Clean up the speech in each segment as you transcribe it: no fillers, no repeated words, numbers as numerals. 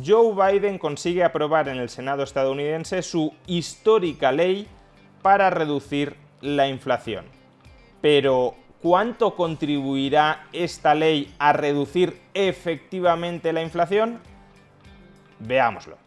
Joe Biden consigue aprobar en el Senado estadounidense su histórica ley para reducir la inflación. Pero, ¿cuánto contribuirá esta ley a reducir efectivamente la inflación? Veámoslo.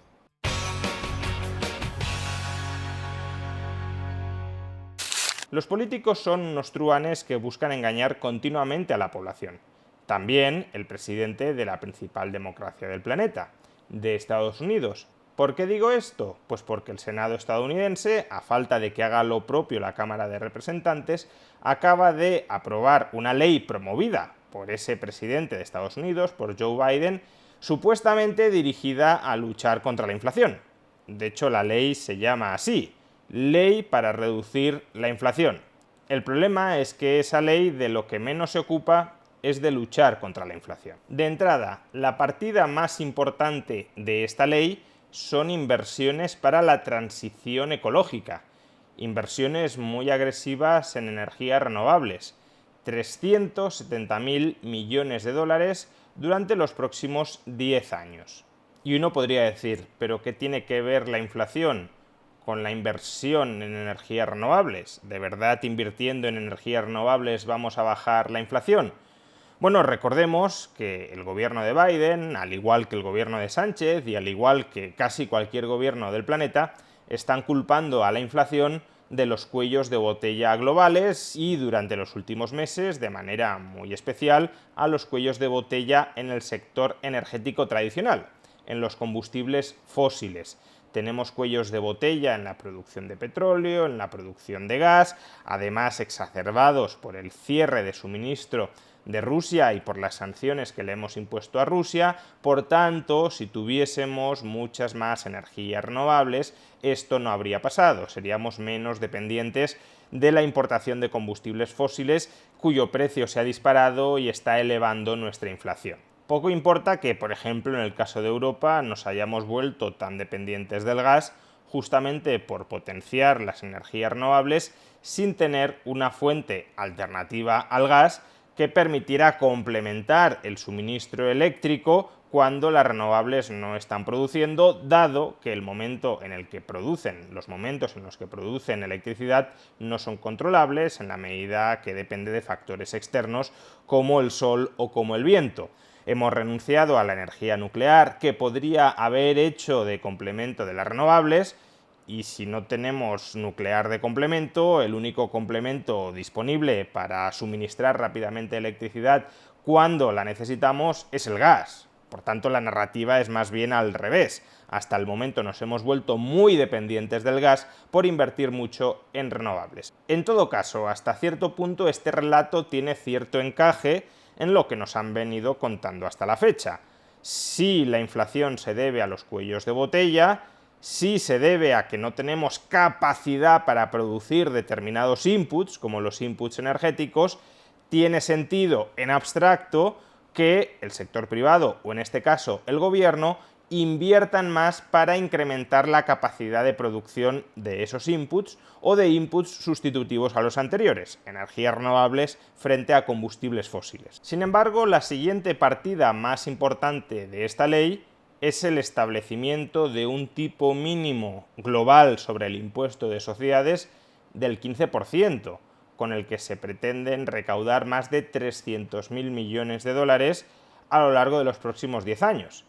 Los políticos son unos truhanes que buscan engañar continuamente a la población. También el presidente de la principal democracia del planeta, de Estados Unidos. ¿Por qué digo esto? Pues porque el Senado estadounidense, a falta de que haga lo propio la Cámara de Representantes, acaba de aprobar una ley promovida por ese presidente de Estados Unidos, por Joe Biden, supuestamente dirigida a luchar contra la inflación. De hecho, la ley se llama así: Ley para reducir la inflación. El problema es que esa ley de lo que menos se ocupa es de luchar contra la inflación. De entrada, la partida más importante de esta ley son inversiones para la transición ecológica, inversiones muy agresivas en energías renovables, 370.000 millones de dólares durante los próximos 10 años. Y uno podría decir, ¿pero qué tiene que ver la inflación con la inversión en energías renovables? ¿De verdad invirtiendo en energías renovables vamos a bajar la inflación? Bueno, recordemos que el gobierno de Biden, al igual que el gobierno de Sánchez y al igual que casi cualquier gobierno del planeta, están culpando a la inflación de los cuellos de botella globales y durante los últimos meses, de manera muy especial, a los cuellos de botella en el sector energético tradicional, en los combustibles fósiles. Tenemos cuellos de botella en la producción de petróleo, en la producción de gas, además exacerbados por el cierre de suministro de Rusia y por las sanciones que le hemos impuesto a Rusia. Por tanto, si tuviésemos muchas más energías renovables, esto no habría pasado, seríamos menos dependientes de la importación de combustibles fósiles, cuyo precio se ha disparado y está elevando nuestra inflación. Poco importa que, por ejemplo, en el caso de Europa nos hayamos vuelto tan dependientes del gas justamente por potenciar las energías renovables sin tener una fuente alternativa al gas que permitiera complementar el suministro eléctrico cuando las renovables no están produciendo, dado que el momento en el que producen, los momentos en los que producen electricidad no son controlables en la medida que depende de factores externos como el sol o como el viento. Hemos renunciado a la energía nuclear, que podría haber hecho de complemento de las renovables, y si no tenemos nuclear de complemento, el único complemento disponible para suministrar rápidamente electricidad cuando la necesitamos es el gas. Por tanto, la narrativa es más bien al revés. Hasta el momento nos hemos vuelto muy dependientes del gas por invertir mucho en renovables. En todo caso, hasta cierto punto este relato tiene cierto encaje en lo que nos han venido contando hasta la fecha. Si la inflación se debe a los cuellos de botella, si se debe a que no tenemos capacidad para producir determinados inputs, como los inputs energéticos, tiene sentido en abstracto que el sector privado, o en este caso el gobierno, inviertan más para incrementar la capacidad de producción de esos inputs o de inputs sustitutivos a los anteriores, energías renovables frente a combustibles fósiles. Sin embargo, la siguiente partida más importante de esta ley es el establecimiento de un tipo mínimo global sobre el impuesto de sociedades del 15%, con el que se pretenden recaudar más de 300.000 millones de dólares a lo largo de los próximos 10 años.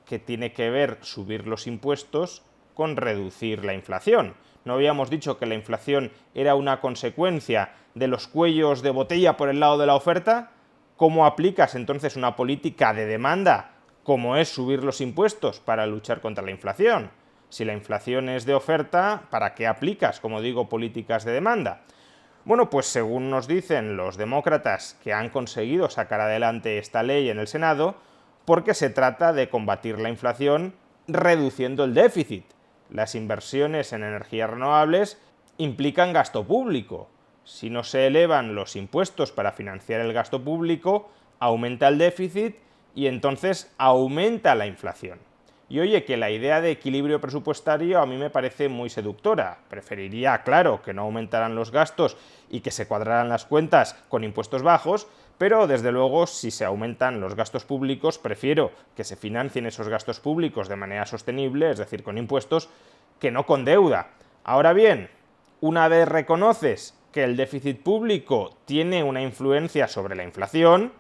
Que tiene que ver subir los impuestos con reducir la inflación. ¿No habíamos dicho que la inflación era una consecuencia de los cuellos de botella por el lado de la oferta? ¿Cómo aplicas entonces una política de demanda como es subir los impuestos para luchar contra la inflación? Si la inflación es de oferta, ¿para qué aplicas, como digo, políticas de demanda? Bueno, pues según nos dicen los demócratas que han conseguido sacar adelante esta ley en el Senado, porque se trata de combatir la inflación reduciendo el déficit. Las inversiones en energías renovables implican gasto público. Si no se elevan los impuestos para financiar el gasto público, aumenta el déficit y entonces aumenta la inflación. Y oye, que la idea de equilibrio presupuestario a mí me parece muy seductora. Preferiría, claro, que no aumentaran los gastos y que se cuadraran las cuentas con impuestos bajos, pero desde luego si se aumentan los gastos públicos, prefiero que se financien esos gastos públicos de manera sostenible, es decir, con impuestos, que no con deuda. Ahora bien, una vez reconoces que el déficit público tiene una influencia sobre la inflación,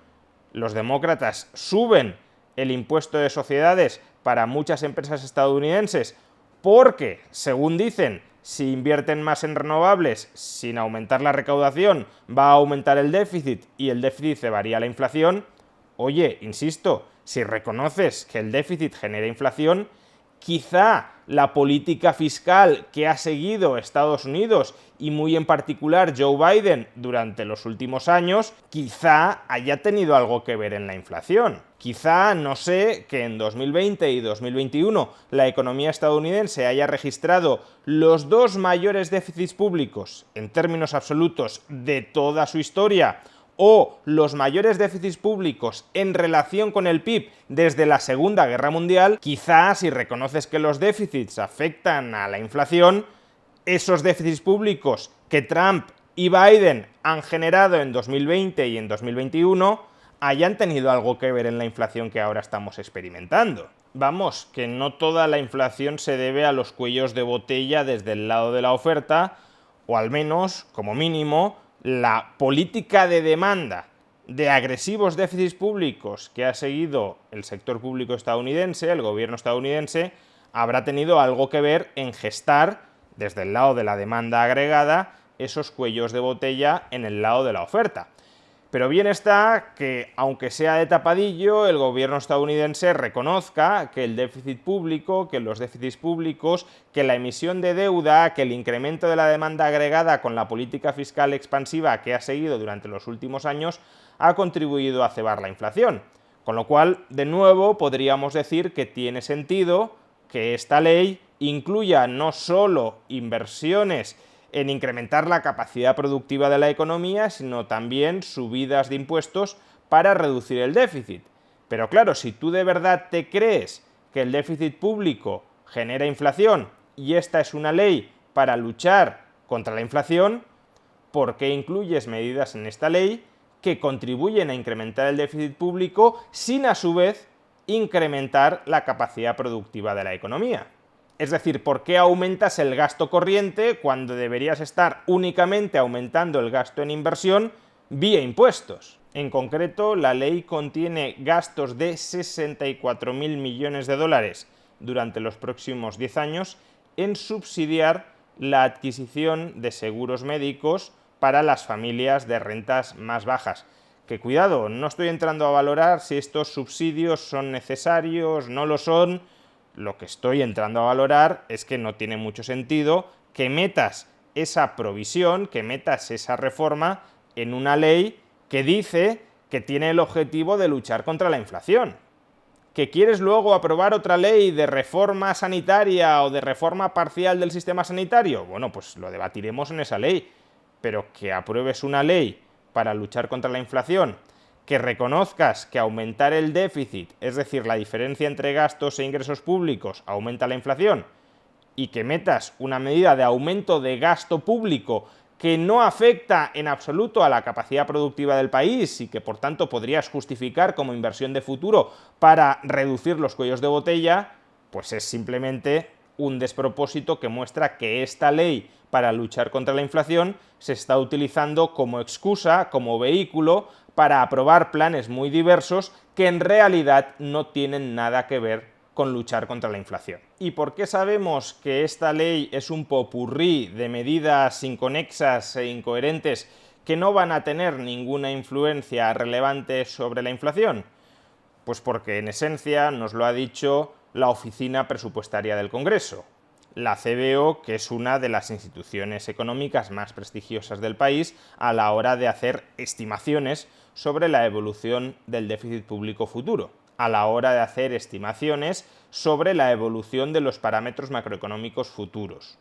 los demócratas suben el impuesto de sociedades para muchas empresas estadounidenses porque, según dicen, si invierten más en renovables sin aumentar la recaudación va a aumentar el déficit y el déficit cebaría la inflación. Oye, insisto, si reconoces que el déficit genera inflación, quizá la política fiscal que ha seguido Estados Unidos y muy en particular Joe Biden durante los últimos años, quizá haya tenido algo que ver en la inflación. Quizá, no sé, que en 2020 y 2021 la economía estadounidense haya registrado los dos mayores déficits públicos en términos absolutos de toda su historia, o los mayores déficits públicos en relación con el PIB desde la Segunda Guerra Mundial, quizás si reconoces que los déficits afectan a la inflación, esos déficits públicos que Trump y Biden han generado en 2020 y en 2021 hayan tenido algo que ver en la inflación que ahora estamos experimentando. Vamos, que no toda la inflación se debe a los cuellos de botella desde el lado de la oferta, o al menos, como mínimo, la política de demanda de agresivos déficits públicos que ha seguido el sector público estadounidense, el gobierno estadounidense, habrá tenido algo que ver en gestar, desde el lado de la demanda agregada, esos cuellos de botella en el lado de la oferta. Pero bien está que, aunque sea de tapadillo, el gobierno estadounidense reconozca que el déficit público, que los déficits públicos, que la emisión de deuda, que el incremento de la demanda agregada con la política fiscal expansiva que ha seguido durante los últimos años ha contribuido a cebar la inflación. Con lo cual, de nuevo, podríamos decir que tiene sentido que esta ley incluya no solo inversiones en incrementar la capacidad productiva de la economía, sino también subidas de impuestos para reducir el déficit. Pero claro, si tú de verdad te crees que el déficit público genera inflación y esta es una ley para luchar contra la inflación, ¿por qué incluyes medidas en esta ley que contribuyen a incrementar el déficit público sin a su vez incrementar la capacidad productiva de la economía? Es decir, ¿por qué aumentas el gasto corriente cuando deberías estar únicamente aumentando el gasto en inversión vía impuestos? En concreto, la ley contiene gastos de 64.000 millones de dólares durante los próximos 10 años en subsidiar la adquisición de seguros médicos para las familias de rentas más bajas. Que cuidado, no estoy entrando a valorar si estos subsidios son necesarios, no lo son. Lo que estoy entrando a valorar es que no tiene mucho sentido que metas esa provisión, que metas esa reforma en una ley que dice que tiene el objetivo de luchar contra la inflación. ¿Que quieres luego aprobar otra ley de reforma sanitaria o de reforma parcial del sistema sanitario? Bueno, pues lo debatiremos en esa ley, pero que apruebes una ley para luchar contra la inflación, que reconozcas que aumentar el déficit, es decir, la diferencia entre gastos e ingresos públicos, aumenta la inflación, y que metas una medida de aumento de gasto público que no afecta en absoluto a la capacidad productiva del país y que por tanto podrías justificar como inversión de futuro para reducir los cuellos de botella, pues es simplemente un despropósito que muestra que esta ley para luchar contra la inflación se está utilizando como excusa, como vehículo para aprobar planes muy diversos que en realidad no tienen nada que ver con luchar contra la inflación. ¿Y por qué sabemos que esta ley es un popurrí de medidas inconexas e incoherentes que no van a tener ninguna influencia relevante sobre la inflación? Pues porque en esencia nos lo ha dicho la Oficina Presupuestaria del Congreso, la CBO, que es una de las instituciones económicas más prestigiosas del país a la hora de hacer estimaciones sobre la evolución del déficit público futuro, a la hora de hacer estimaciones sobre la evolución de los parámetros macroeconómicos futuros.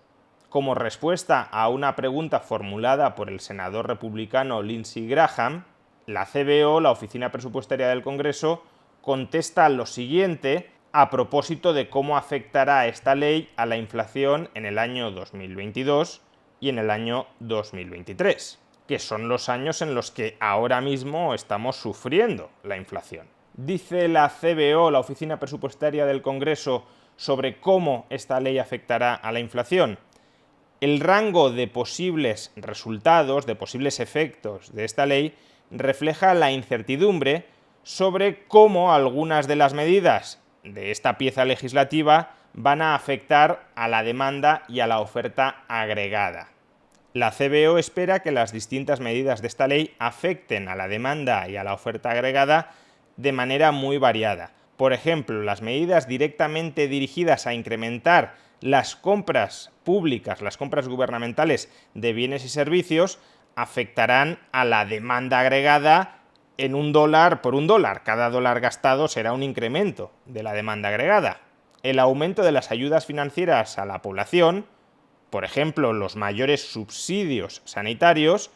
Como respuesta a una pregunta formulada por el senador republicano Lindsey Graham, la CBO, la Oficina Presupuestaria del Congreso, contesta lo siguiente a propósito de cómo afectará esta ley a la inflación en el año 2022 y en el año 2023. que son los años en los que ahora mismo estamos sufriendo la inflación. Dice la CBO, la Oficina Presupuestaria del Congreso, sobre cómo esta ley afectará a la inflación. El rango de posibles resultados, de posibles efectos de esta ley, refleja la incertidumbre sobre cómo algunas de las medidas de esta pieza legislativa van a afectar a la demanda y a la oferta agregada. La CBO espera que las distintas medidas de esta ley afecten a la demanda y a la oferta agregada de manera muy variada. Por ejemplo, las medidas directamente dirigidas a incrementar las compras públicas, las compras gubernamentales de bienes y servicios, afectarán a la demanda agregada en $1 por $1. Cada dólar gastado será un incremento de la demanda agregada. El aumento de las ayudas financieras a la población, por ejemplo, los mayores subsidios sanitarios,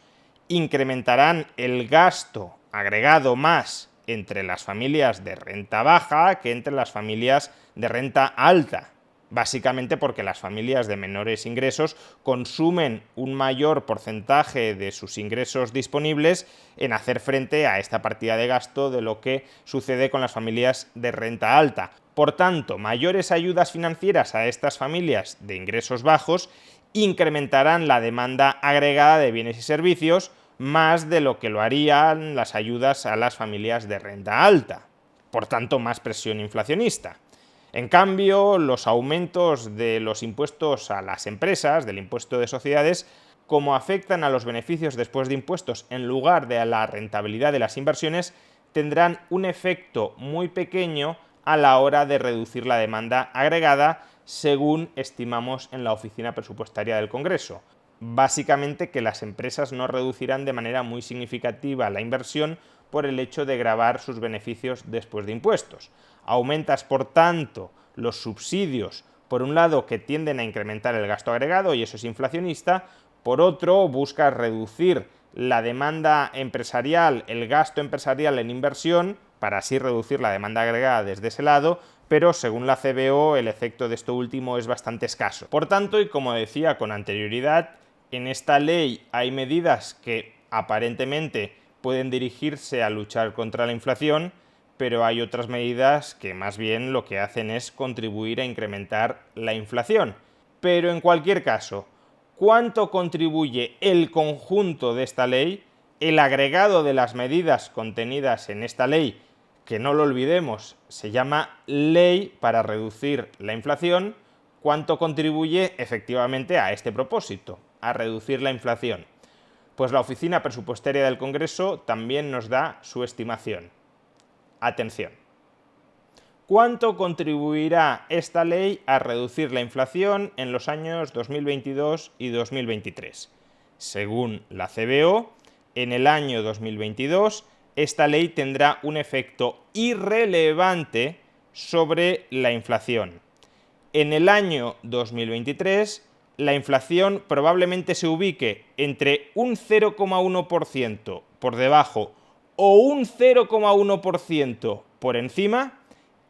incrementarán el gasto agregado más entre las familias de renta baja que entre las familias de renta alta. Básicamente porque las familias de menores ingresos consumen un mayor porcentaje de sus ingresos disponibles en hacer frente a esta partida de gasto de lo que sucede con las familias de renta alta. Por tanto, mayores ayudas financieras a estas familias de ingresos bajos incrementarán la demanda agregada de bienes y servicios más de lo que lo harían las ayudas a las familias de renta alta. Por tanto, más presión inflacionista. En cambio, los aumentos de los impuestos a las empresas, del impuesto de sociedades, como afectan a los beneficios después de impuestos en lugar de a la rentabilidad de las inversiones, tendrán un efecto muy pequeño a la hora de reducir la demanda agregada, según estimamos en la Oficina Presupuestaria del Congreso. Básicamente que las empresas no reducirán de manera muy significativa la inversión por el hecho de gravar sus beneficios después de impuestos. Aumentas, por tanto, los subsidios, por un lado, que tienden a incrementar el gasto agregado, y eso es inflacionista. Por otro, buscas reducir la demanda empresarial, el gasto empresarial en inversión, para así reducir la demanda agregada desde ese lado, pero según la CBO el efecto de esto último es bastante escaso. Por tanto, y como decía con anterioridad, en esta ley hay medidas que aparentemente pueden dirigirse a luchar contra la inflación, pero hay otras medidas que más bien lo que hacen es contribuir a incrementar la inflación. Pero en cualquier caso, ¿cuánto contribuye el conjunto de esta ley, el agregado de las medidas contenidas en esta ley, que no lo olvidemos, se llama Ley para reducir la inflación? ¿Cuánto contribuye efectivamente a este propósito, a reducir la inflación? Pues la Oficina Presupuestaria del Congreso también nos da su estimación. Atención. ¿Cuánto contribuirá esta ley a reducir la inflación en los años 2022 y 2023? Según la CBO, en el año 2022 esta ley tendrá un efecto irrelevante sobre la inflación. En el año 2023 la inflación probablemente se ubique entre un 0,1% por debajo o un 0,1% por encima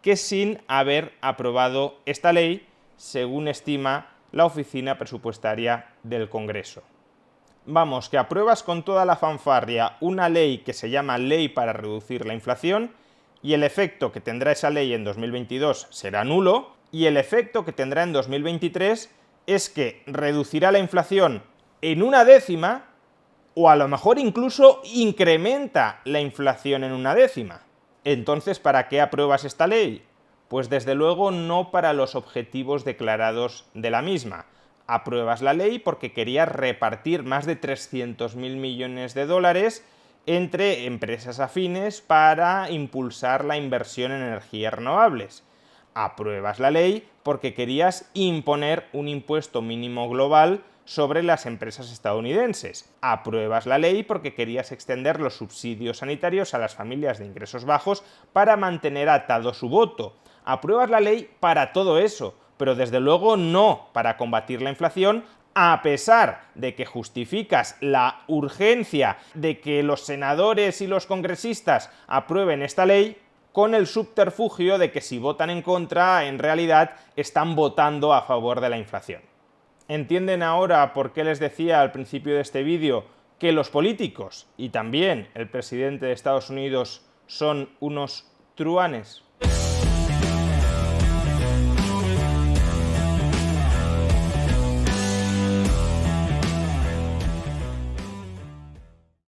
que sin haber aprobado esta ley, según estima la Oficina Presupuestaria del Congreso. Vamos, que apruebas con toda la fanfarria una ley que se llama Ley para reducir la inflación y el efecto que tendrá esa ley en 2022 será nulo, y el efecto que tendrá en 2023 es que reducirá la inflación en 1/10 o a lo mejor incluso incrementa la inflación en 1/10. Entonces, ¿para qué apruebas esta ley? Pues desde luego no para los objetivos declarados de la misma. Apruebas la ley porque querías repartir más de 300.000 millones de dólares entre empresas afines para impulsar la inversión en energías renovables. Apruebas la ley porque querías imponer un impuesto mínimo global sobre las empresas estadounidenses. Apruebas la ley porque querías extender los subsidios sanitarios a las familias de ingresos bajos para mantener atado su voto. Apruebas la ley para todo eso, pero desde luego no para combatir la inflación, a pesar de que justificas la urgencia de que los senadores y los congresistas aprueben esta ley con el subterfugio de que si votan en contra, en realidad están votando a favor de la inflación. ¿Entienden ahora por qué les decía al principio de este vídeo que los políticos y también el presidente de Estados Unidos son unos truanes.